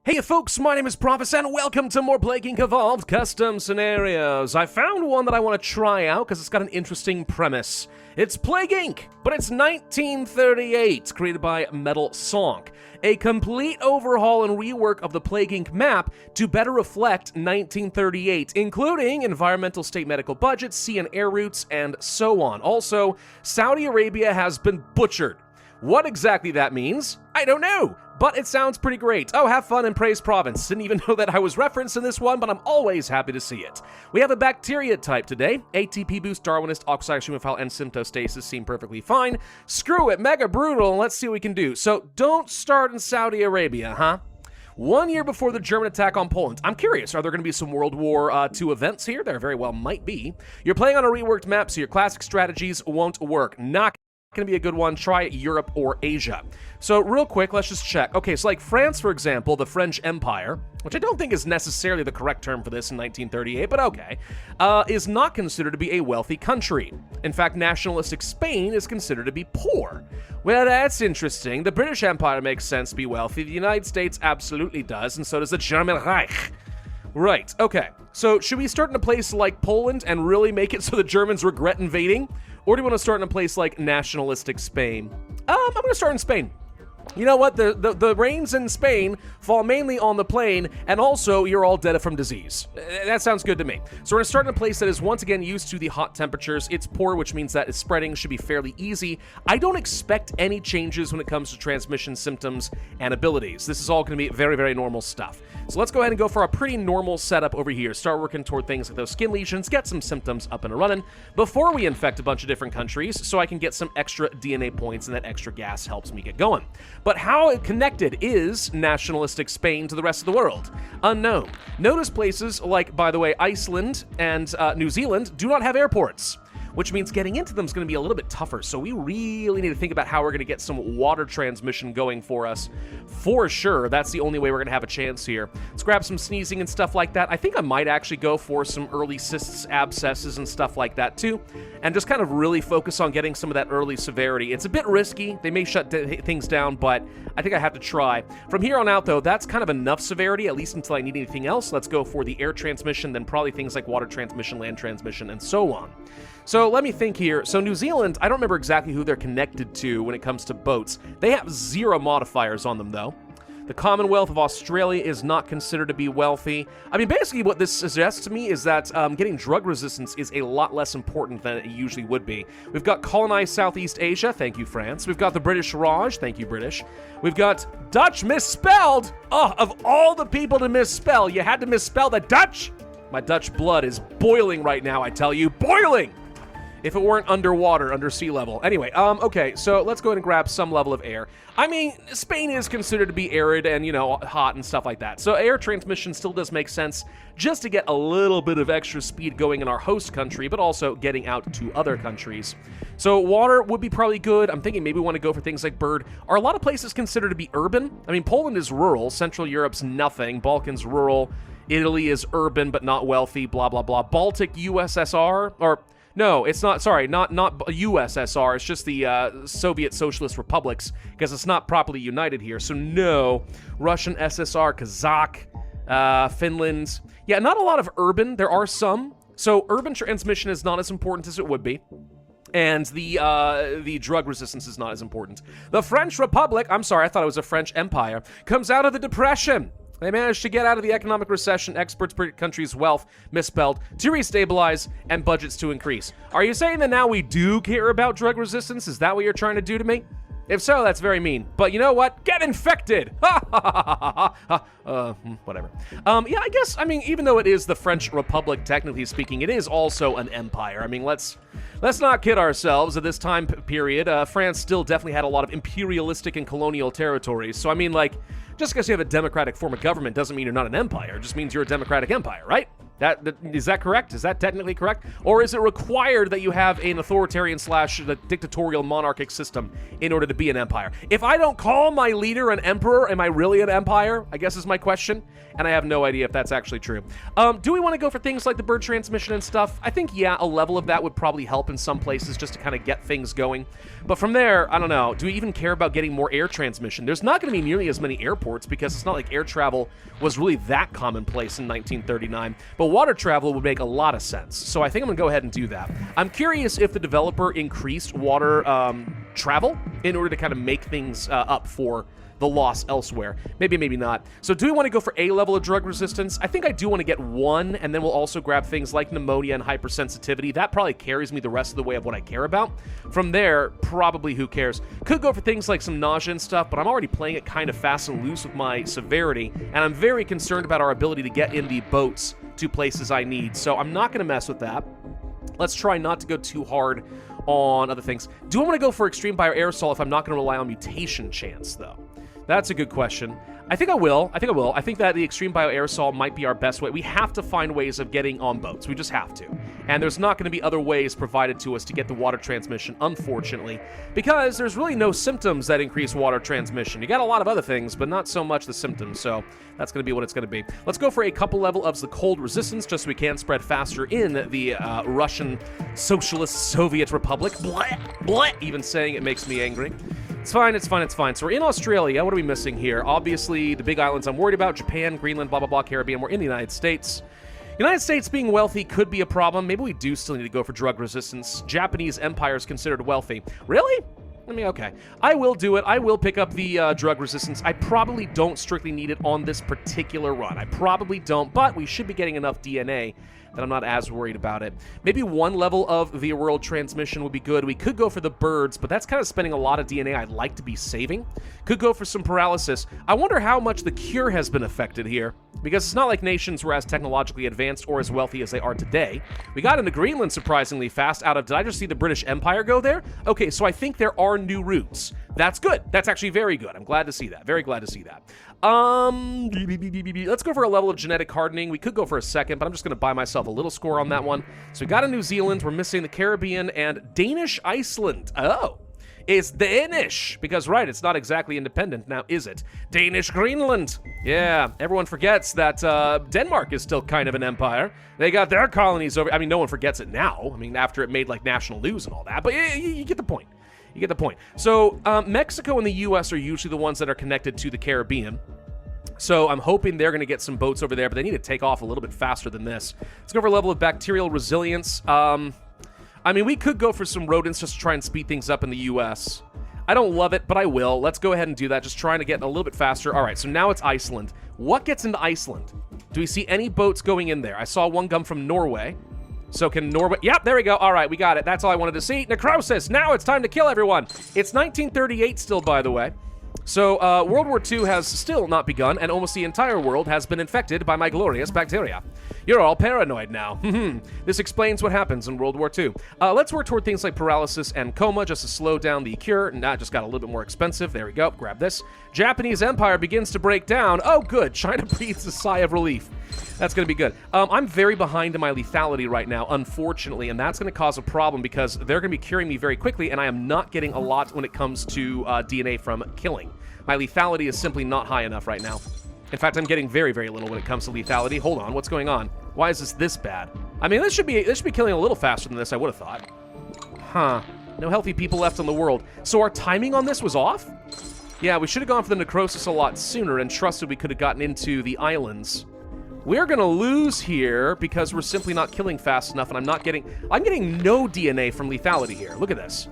Hey folks, my name is Prophet and welcome to more Plague Inc. Evolved Custom Scenarios. I found one that I want to try out because it's got an interesting premise. It's Plague Inc., but it's 1938, created by Metal Sonk. A complete overhaul and rework of the Plague Inc. map to better reflect 1938, including environmental state medical budgets, sea and air routes, and so on. Also, Saudi Arabia has been butchered. What exactly that means, I don't know, but it sounds pretty great. Oh, have fun and praise province. Didn't even know that I was referenced in this one, but I'm always happy to see it. We have a bacteria type today. ATP boost, Darwinist, oxyhumidifile, and symptostasis seem perfectly fine. Screw it, mega brutal, and let's see what we can do. So don't start in Saudi Arabia, huh? 1 year before the German attack on Poland. I'm curious, are there going to be some World War II events here? There very well might be. You're playing on a reworked map, so your classic strategies won't work. Not going to be a good one. Try Europe or Asia. So real quick, let's just check. Okay, so like France, for example, the French Empire, which I don't think is necessarily the correct term for this in 1938, but okay, is not considered to be a wealthy country. In fact, nationalistic Spain is considered to be poor. Well, that's interesting. The British Empire makes sense to be wealthy. The United States absolutely does, and so does the German Reich. Right, okay. So should we start in a place like Poland and really make it so the Germans regret invading? Or do you want to start in a place like nationalistic Spain? I'm going to start in Spain. You know what? The rains in Spain fall mainly on the plain, and also you're all dead from disease. That sounds good to me. So we're going to start in a place that is once again used to the hot temperatures. It's poor, which means that its spreading should be fairly easy. I don't expect any changes when it comes to transmission symptoms and abilities. This is all going to be very, very normal stuff. So let's go ahead and go for a pretty normal setup over here. Start working toward things like those skin lesions, get some symptoms up and running before we infect a bunch of different countries so I can get some extra DNA points, and that extra gas helps me get going. But how connected is nationalistic Spain to the rest of the world? Unknown. Notice places like, by the way, Iceland and New Zealand do not have airports, which means getting into them is going to be a little bit tougher. So we really need to think about how we're going to get some water transmission going for us. For sure, that's the only way we're going to have a chance here. Let's grab some sneezing and stuff like that. I think I might actually go for some early cysts, abscesses, and stuff like that too, and just kind of really focus on getting some of that early severity. It's a bit risky. They may shut things down, but I think I have to try. From here on out, though, that's kind of enough severity, at least until I need anything else. Let's go for the air transmission, then probably things like water transmission, land transmission, and so on. So let me think here. So New Zealand, I don't remember exactly who they're connected to when it comes to boats. They have 0 modifiers on them, though. The Commonwealth of Australia is not considered to be wealthy. I mean, basically what this suggests to me is that getting drug resistance is a lot less important than it usually would be. We've got colonized Southeast Asia, thank you, France. We've got the British Raj, thank you, British. We've got Dutch misspelled. Oh, of all the people to misspell, you had to misspell the Dutch? My Dutch blood is boiling right now, I tell you, boiling! If it weren't underwater, under sea level. Anyway, okay, so let's go ahead and grab some level of air. I mean, Spain is considered to be arid and, you know, hot and stuff like that. So air transmission still does make sense just to get a little bit of extra speed going in our host country, but also getting out to other countries. So water would be probably good. I'm thinking maybe we want to go for things like bird. Are a lot of places considered to be urban? I mean, Poland is rural. Central Europe's nothing. Balkans rural. Italy is urban but not wealthy, blah, blah, blah. Baltic USSR, or... No, it's not, sorry, not USSR, it's just the Soviet Socialist Republics, because it's not properly united here, so no. Russian SSR, Kazakh, Finland. Yeah, not a lot of urban, there are some. So urban transmission is not as important as it would be. And the drug resistance is not as important. The French Republic, I'm sorry, I thought it was a French Empire, comes out of the Depression. They managed to get out of the economic recession, experts predict country's wealth, misspelled, to restabilize, and budgets to increase. Are you saying that now we do care about drug resistance? Is that what you're trying to do to me? If so, that's very mean. But you know what? Get infected! Ha ha ha ha ha. Whatever. Yeah, I guess, I mean, even though it is the French Republic, technically speaking, it is also an empire. I mean, let's not kid ourselves. At this time period, France still definitely had a lot of imperialistic and colonial territories. So, I mean, like, just because you have a democratic form of government doesn't mean you're not an empire. It just means you're a democratic empire, right? Is that correct? Is that technically correct? Or is it required that you have an authoritarian / dictatorial monarchic system in order to be an empire? If I don't call my leader an emperor, am I really an empire? I guess is my question. And I have no idea if that's actually true. Do we want to go for things like the bird transmission and stuff? I think, yeah, a level of that would probably help in some places just to kind of get things going. But from there, I don't know. Do we even care about getting more air transmission? There's not going to be nearly as many airports because it's not like air travel was really that commonplace in 1939. But water travel would make a lot of sense. So I think I'm going to go ahead and do that. I'm curious if the developer increased water travel in order to kind of make things up for the loss elsewhere. Maybe, maybe not. So do we want to go for a level of drug resistance? I think I do want to get one, and then we'll also grab things like pneumonia and hypersensitivity. That probably carries me the rest of the way of what I care about. From there, probably who cares. Could go for things like some nausea and stuff, but I'm already playing it kind of fast and loose with my severity, and I'm very concerned about our ability to get in the boats to places I need, so I'm not going to mess with that. Let's try not to go too hard on other things. Do I want to go for extreme bioaerosol if I'm not going to rely on mutation chance, though? That's a good question. I think I will. I think that the extreme bioaerosol might be our best way. We have to find ways of getting on boats. We just have to. And there's not going to be other ways provided to us to get the water transmission, unfortunately, because there's really no symptoms that increase water transmission. You got a lot of other things, but not so much the symptoms, so that's going to be what it's going to be. Let's go for a couple level of the cold resistance, just so we can spread faster in the Russian Socialist Soviet Republic. Blah, blah. Even saying it makes me angry. It's fine, it's fine, it's fine. So we're in Australia. What are we missing here? Obviously, the big islands I'm worried about. Japan, Greenland, blah, blah, blah, Caribbean. We're in the United States. United States being wealthy could be a problem. Maybe we do still need to go for drug resistance. Japanese empire is considered wealthy. Really? I mean, okay. I will do it. I will pick up the drug resistance. I probably don't strictly need it on this particular run. I probably don't, but we should be getting enough DNA that I'm not as worried about it. Maybe one level of the world transmission would be good. We could go for the birds, but that's kind of spending a lot of DNA I'd like to be saving. Could go for some paralysis. I wonder how much the cure has been affected here, because it's not like nations were as technologically advanced or as wealthy as they are today. We got into Greenland surprisingly fast out of, did I just see the British Empire go there? Okay, so I think there are new routes. That's good. That's actually very good. I'm glad to see that. Very glad to see that. Let's go for a level of genetic hardening. We could go for a second, but I'm just going to buy myself a little score on that one. So we got a New Zealand. We're missing the Caribbean and Danish Iceland. Oh, it's Danish. Because, right, it's not exactly independent now, is it? Danish Greenland. Yeah, everyone forgets that Denmark is still kind of an empire. They got their colonies over. I mean, no one forgets it now. I mean, after it made, like, national news and all that. But you get the point. You get the point. So Mexico and the U.S. are usually the ones that are connected to the Caribbean. So I'm hoping they're going to get some boats over there, but they need to take off a little bit faster than this. Let's go for a level of bacterial resilience. I mean, we could go for some rodents just to try and speed things up in the U.S. I don't love it, but I will. Let's go ahead and do that, just trying to get a little bit faster. All right, so now it's Iceland. What gets into Iceland? Do we see any boats going in there? I saw one come from Norway. So can Norway... Yep, there we go. All right, we got it. That's all I wanted to see. Necrosis! Now it's time to kill everyone! It's 1938 still, by the way. So, World War II has still not begun, and almost the entire world has been infected by my glorious bacteria. You're all paranoid now. This explains what happens in World War II. Let's work toward things like paralysis and coma just to slow down the cure. Nah, it just got a little bit more expensive. There we go. Grab this. Japanese empire begins to break down. Oh, good. China breathes a sigh of relief. That's going to be good. I'm very behind in my lethality right now, unfortunately, and that's going to cause a problem because they're going to be curing me very quickly, and I am not getting a lot when it comes to DNA from killing. My lethality is simply not high enough right now. In fact, I'm getting very, very little when it comes to lethality. Hold on, what's going on? Why is this bad? I mean, this should be killing a little faster than this, I would have thought. Huh. No healthy people left in the world. So our timing on this was off? Yeah, we should have gone for the necrosis a lot sooner and trusted we could have gotten into the islands. We're gonna lose here because we're simply not killing fast enough, and I'm getting no DNA from lethality here. Look at this.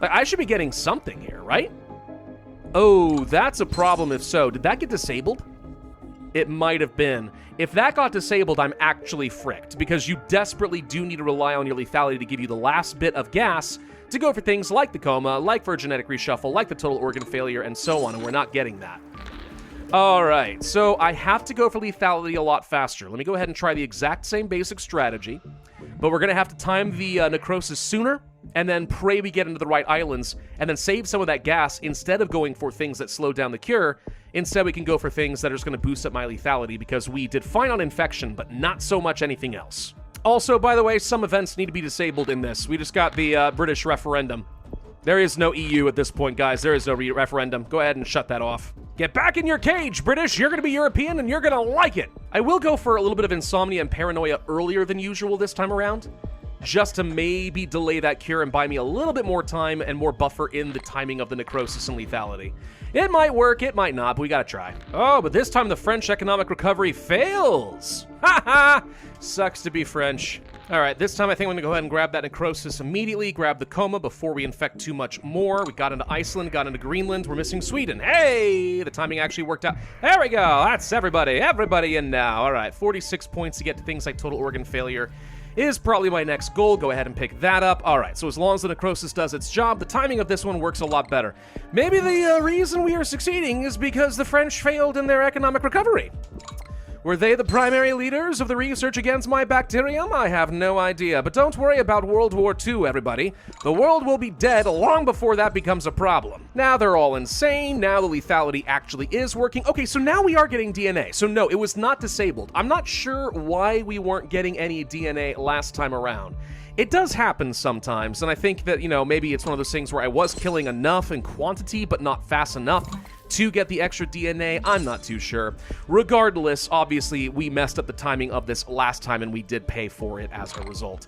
Like, I should be getting something here, right? Oh, that's a problem if so. Did that get disabled? It might have been. If that got disabled, I'm actually fricked, because you desperately do need to rely on your lethality to give you the last bit of gas to go for things like the coma, like for a genetic reshuffle, like the total organ failure, and so on, and we're not getting that. All right, so I have to go for lethality a lot faster. Let me go ahead and try the exact same basic strategy, but we're going to have to time the necrosis sooner and then pray we get into the right islands, and then save some of that gas instead of going for things that slow down the cure. Instead, we can go for things that are just going to boost up my lethality, because we did fine on infection, but not so much anything else. Also, by the way, some events need to be disabled in this. We just got the British referendum. There is no EU at this point, guys. There is no referendum. Go ahead and shut that off. Get back in your cage, British! You're gonna be European, and you're gonna like it! I will go for a little bit of insomnia and paranoia earlier than usual this time around, just to maybe delay that cure and buy me a little bit more time and more buffer in the timing of the necrosis and lethality. It might work, it might not, but we gotta try. Oh, but this time the French economic recovery fails! Ha ha! Sucks to be French. Alright, this time I think I'm gonna go ahead and grab that necrosis immediately, grab the coma before we infect too much more. We got into Iceland, got into Greenland, we're missing Sweden. Hey! The timing actually worked out. There we go! That's everybody in now. Alright, 46 points to get to things like total organ failure is probably my next goal. Go ahead and pick that up. Alright, so as long as the necrosis does its job, the timing of this one works a lot better. Maybe the reason we are succeeding is because the French failed in their economic recovery. Were they the primary leaders of the research against my bacterium? I have no idea, but don't worry about World War II, everybody. The world will be dead long before that becomes a problem. Now they're all insane, now the lethality actually is working. Okay, so now we are getting DNA. So no, it was not disabled. I'm not sure why we weren't getting any DNA last time around. It does happen sometimes, and I think that, you know, maybe it's one of those things where I was killing enough in quantity, but not fast enough to get the extra DNA. I'm not too sure. Regardless, obviously, we messed up the timing of this last time, and we did pay for it as a result.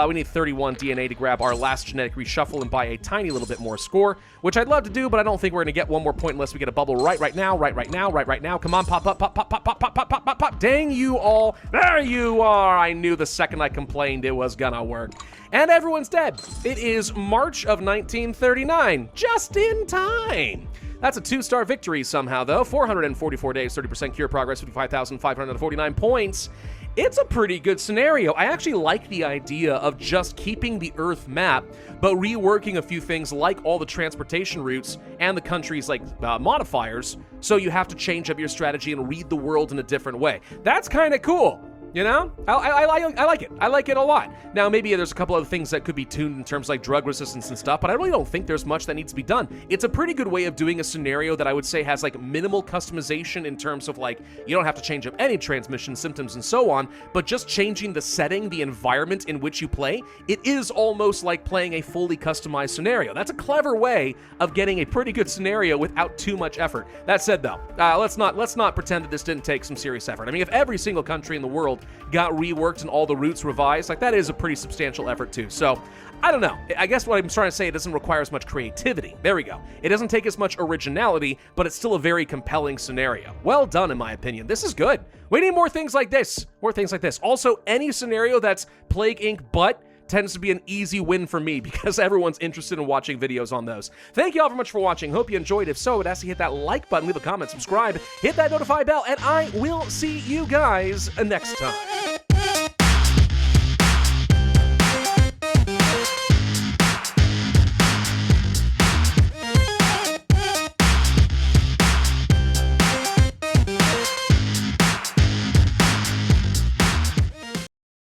We need 31 DNA to grab our last genetic reshuffle and buy a tiny little bit more score, which I'd love to do, but I don't think we're going to get one more point unless we get a bubble right now. Come on, pop. Dang you all. There you are. I knew the second I complained it was gonna work. And everyone's dead. It is March of 1939. Just in time. That's a 2-star victory somehow, though. 444 days, 30% cure progress, 55,549 points. It's a pretty good scenario. I actually like the idea of just keeping the Earth map, but reworking a few things like all the transportation routes and the country's like modifiers, so you have to change up your strategy and read the world in a different way. That's kind of cool. You know? I like it. I like it a lot. Now, maybe there's a couple other things that could be tuned in terms like drug resistance and stuff, but I really don't think there's much that needs to be done. It's a pretty good way of doing a scenario that I would say has like minimal customization in terms of like, you don't have to change up any transmission symptoms and so on, but just changing the setting, the environment in which you play, it is almost like playing a fully customized scenario. That's a clever way of getting a pretty good scenario without too much effort. That said though, let's not pretend that this didn't take some serious effort. I mean, if every single country in the world got reworked and all the routes revised, like that is a pretty substantial effort too. So I don't know. I guess what I'm trying to say, it doesn't require as much creativity. There we go. It doesn't take as much originality, but it's still a very compelling scenario. Well done, in my opinion. This is good. We need more things like this. More things like this. Also, any scenario that's Plague Inc. but tends to be an easy win for me because everyone's interested in watching videos on those. Thank you all very much for watching. Hope you enjoyed. If so, I would ask you to hit that like button, leave a comment, subscribe, hit that notify bell, and I will see you guys next time.